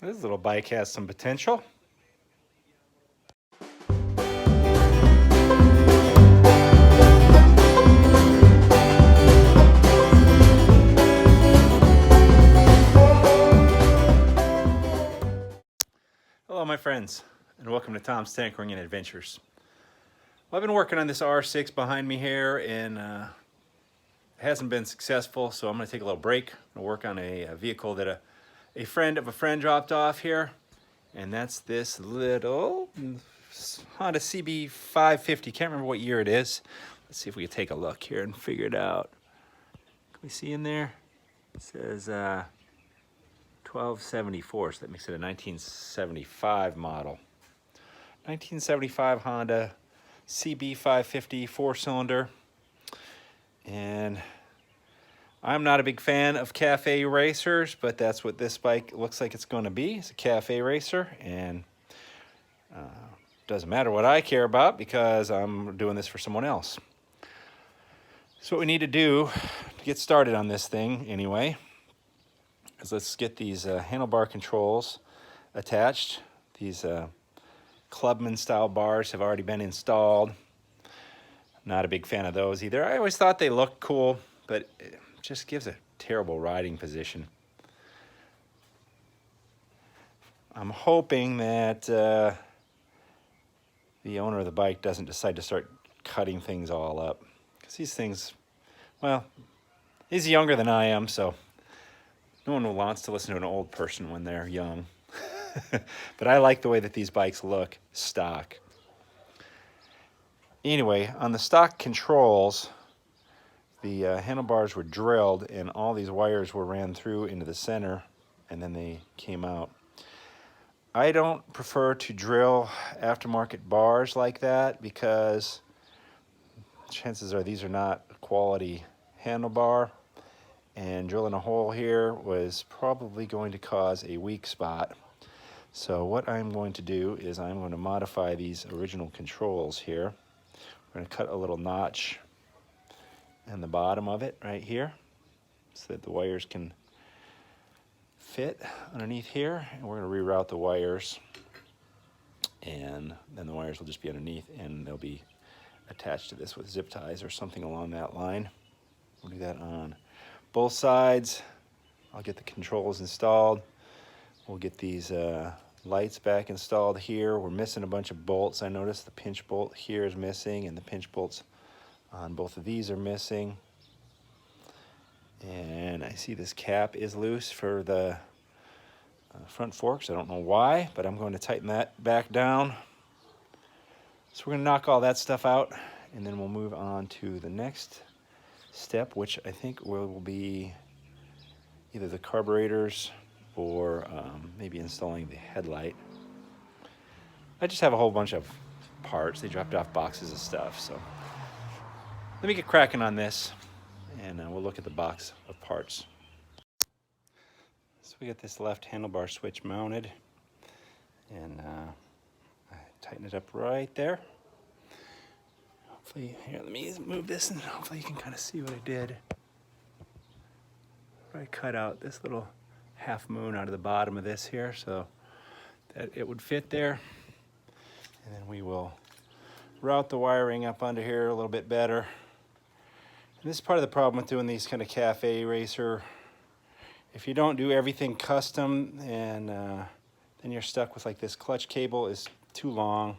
This little bike has some potential. Hello my friends, and welcome to Tom's Tinkering and Adventures. Well, I've been working on this R6 behind me here, and it hasn't been successful, so I'm going to take a little break. I'm going to work on a vehicle that a friend of a friend dropped off here, and that's this little Honda CB550. Can't remember what year it is. Let's see if we can take a look here and figure it out. Can we see in there? It says 1274, so that makes it a 1975 model. 1975 Honda CB550 4-cylinder. And I'm not a big fan of cafe racers, but that's what this bike looks like it's going to be. It's a cafe racer, and doesn't matter what I care about because I'm doing this for someone else. So what we need to do to get started on this thing anyway is let's get these handlebar controls attached. These Clubman style bars have already been installed. Not a big fan of those either. I always thought they looked cool, but it just gives a terrible riding position. I'm hoping that the owner of the bike doesn't decide to start cutting things all up. Because these things, well, he's younger than I am, so no one wants to listen to an old person when they're young. But I like the way that these bikes look stock. Anyway, on the stock controls, the handlebars were drilled and all these wires were ran through into the center and then they came out. I don't prefer to drill aftermarket bars like that because chances are these are not a quality handlebar, and drilling a hole here was probably going to cause a weak spot. So what I'm going to do is I'm going to modify these original controls here. We're going to cut a little notch in the bottom of it right here so that the wires can fit underneath here, and we're going to reroute the wires, and then the wires will just be underneath and they'll be attached to this with zip ties or something along that line. We'll do that on both sides. I'll get the controls installed. We'll get these lights back installed here. We're missing a bunch of bolts. I noticed the pinch bolt here is missing, and the pinch bolts on both of these are missing. And I see this cap is loose for the front forks. I don't know why, but I'm going to tighten that back down. So we're going to knock all that stuff out, and then we'll move on to the next step, which I think will be either the carburetors or maybe installing the headlight. I just have a whole bunch of parts. They dropped off boxes of stuff, so let me get cracking on this, and we'll look at the box of parts. So we got this left handlebar switch mounted, and I tighten it up right there. Hopefully, here, let me move this, and hopefully you can kind of see what I did. I cut out this little half moon out of the bottom of this here so that it would fit there, and then we will route the wiring up under here a little bit better. And this is part of the problem with doing these kind of cafe racer. If you don't do everything custom, and then you're stuck with like this clutch cable is too long.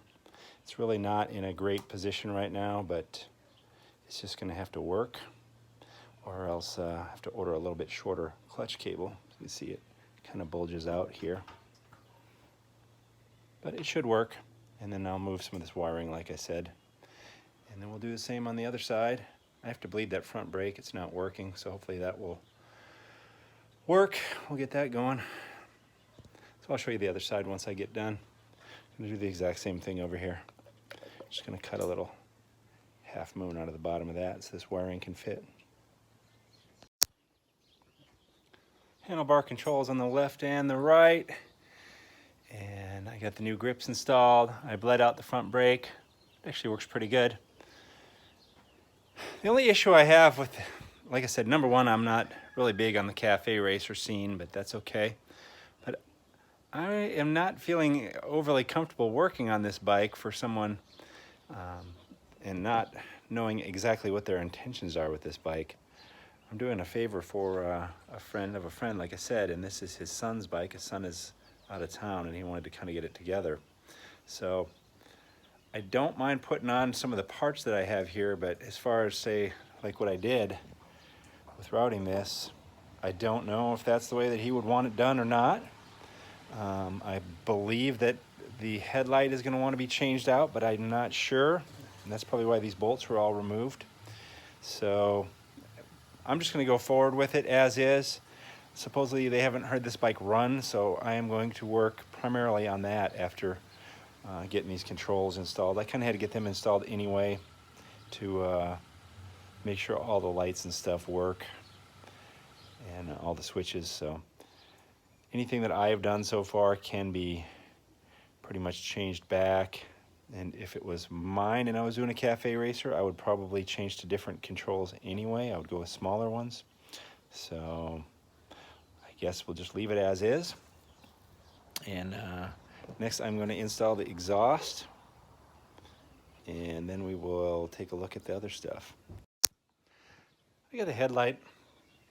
It's really not in a great position right now, but it's just going to have to work, or else I have to order a little bit shorter clutch cable. You can see it kind of bulges out here, but it should work. And then I'll move some of this wiring like I said, and then we'll do the same on the other side. I have to bleed that front brake. It's not working, so hopefully that will work. We'll get that going. So I'll show you the other side once I get done. I'm going to do the exact same thing over here. Just going to cut a little half moon out of the bottom of that so this wiring can fit. Handlebar controls on the left and the right, and I got the new grips installed. I bled out the front brake. It actually works pretty good. The only issue I have with, like I said, number one, I'm not really big on the cafe racer scene, but that's okay. But I am not feeling overly comfortable working on this bike for someone and not knowing exactly what their intentions are with this bike. I'm doing a favor for a friend of a friend, like I said, and this is his son's bike. His son is out of town and he wanted to kind of get it together. So I don't mind putting on some of the parts that I have here, but as far as, say, like what I did with routing this, I don't know if that's the way that he would want it done or not. I believe that the headlight is going to want to be changed out, but I'm not sure. And that's probably why these bolts were all removed. So I'm just going to go forward with it as is. Supposedly they haven't heard this bike run, so I am going to work primarily on that after getting these controls installed. I kind of had to get them installed anyway to make sure all the lights and stuff work and all the switches. So anything that I have done so far can be pretty much changed back. And if it was mine and I was doing a cafe racer, I would probably change to different controls anyway. I would go with smaller ones. So I guess we'll just leave it as is. And next I'm going to install the exhaust. And then we will take a look at the other stuff. I got the headlight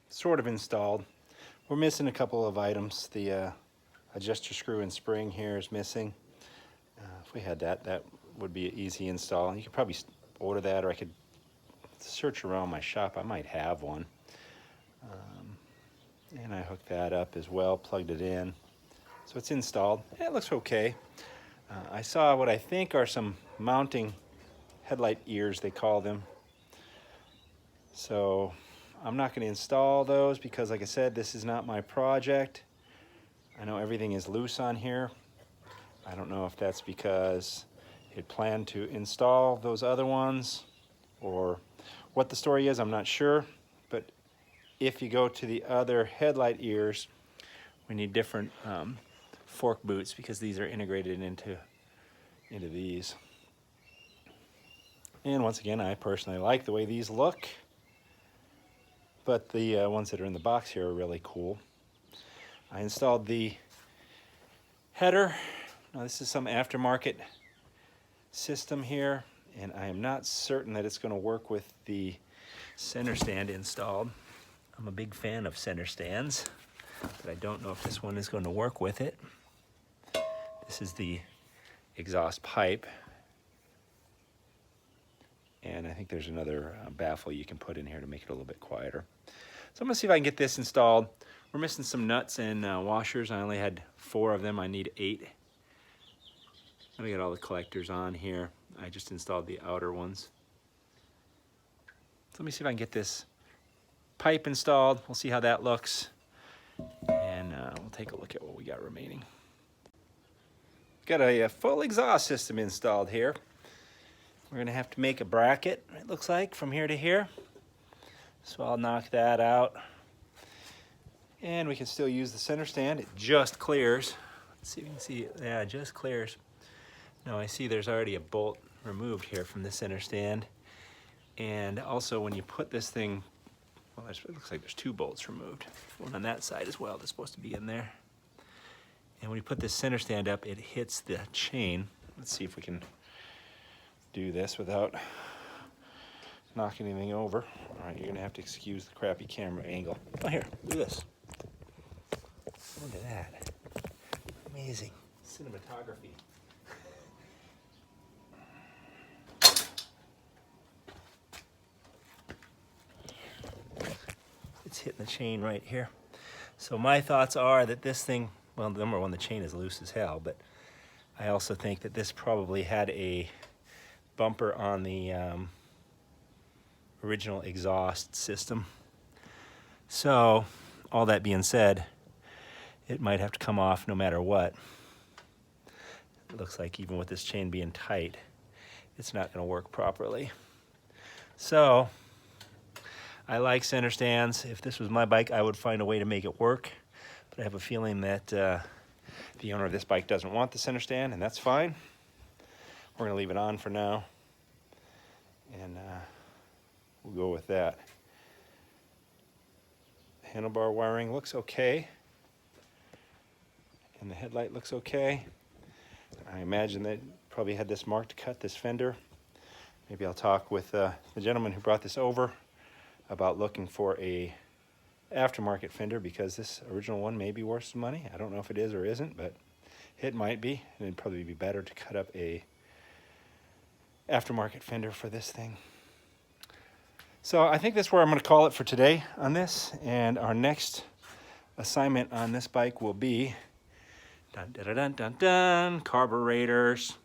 sort of installed. We're missing a couple of items. The adjuster screw and spring here is missing. If we had that, that would be an easy install. You could probably order that, or I could search around my shop. I might have one. And I hooked that up as well, plugged it in. So it's installed. Yeah, it looks okay. I saw what I think are some mounting headlight ears, they call them. So I'm not going to install those because, like I said, this is not my project. I know everything is loose on here. I don't know if that's because it planned to install those other ones or what the story is. I'm not sure. But if you go to the other headlight ears, we need different fork boots because these are integrated into these. And once again, I personally like the way these look, but the ones that are in the box here are really cool. I installed the header. Now this is some aftermarket system here, and I am not certain that it's going to work with the center stand installed. I'm a big fan of center stands, but I don't know if this one is going to work with it. This is the exhaust pipe, and I think there's another baffle you can put in here to make it a little bit quieter. So I'm going to see if I can get this installed. We're missing some nuts and washers. I only had 4 of them. I need 8. Let me get all the collectors on here. I just installed the outer ones. So let me see if I can get this pipe installed. We'll see how that looks. And we'll take a look at what we got remaining. Got a full exhaust system installed here. We're going to have to make a bracket, it looks like, from here to here. So I'll knock that out. And we can still use the center stand. It just clears. Let's see if you can see it. Yeah, it just clears. Now I see there's already a bolt removed here from the center stand. And also when you put this thing, well, it looks like there's 2 bolts removed. One on that side as well that's supposed to be in there. And when you put this center stand up, it hits the chain. Let's see if we can do this without knocking anything over. All right, you're gonna have to excuse the crappy camera angle. Oh, here, do this. Look at that. Amazing cinematography. It's hitting the chain right here. So my thoughts are that this thing, well, number one, the chain is loose as hell, but I also think that this probably had a bumper on the original exhaust system. So all that being said, it might have to come off no matter what. It looks like even with this chain being tight, it's not going to work properly. So I like center stands. If this was my bike, I would find a way to make it work. But I have a feeling that the owner of this bike doesn't want the center stand, and that's fine. We're going to leave it on for now, and we'll go with that. Handlebar wiring looks okay. And the headlight looks okay. I imagine they probably had this marked to cut this fender. Maybe I'll talk with the gentleman who brought this over about looking for a aftermarket fender, because this original one may be worth some money. I don't know if it is or isn't, but it might be, and it'd probably be better to cut up a aftermarket fender for this thing. So I think that's where I'm going to call it for today on this, and our next assignment on this bike will be carburetors.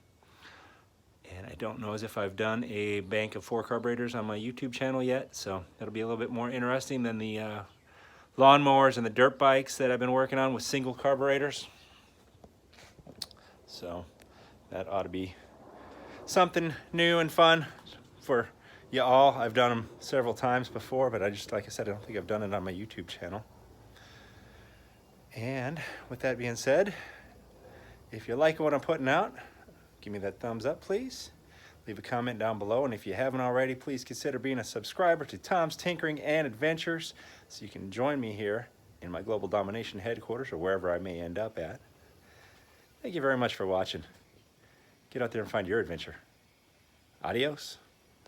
And I don't know as if I've done a bank of 4 carburetors on my YouTube channel yet, so that'll be a little bit more interesting than the lawnmowers and the dirt bikes that I've been working on with single carburetors. So that ought to be something new and fun for you all. I've done them several times before, but like I said, I don't think I've done it on my YouTube channel. And with that being said, if you like what I'm putting out, give me that thumbs up, please. Leave a comment down below, and if you haven't already, please consider being a subscriber to Tom's Tinkering and Adventures so you can join me here in my Global Domination headquarters, or wherever I may end up at. Thank you very much for watching. Get out there and find your adventure. Adios.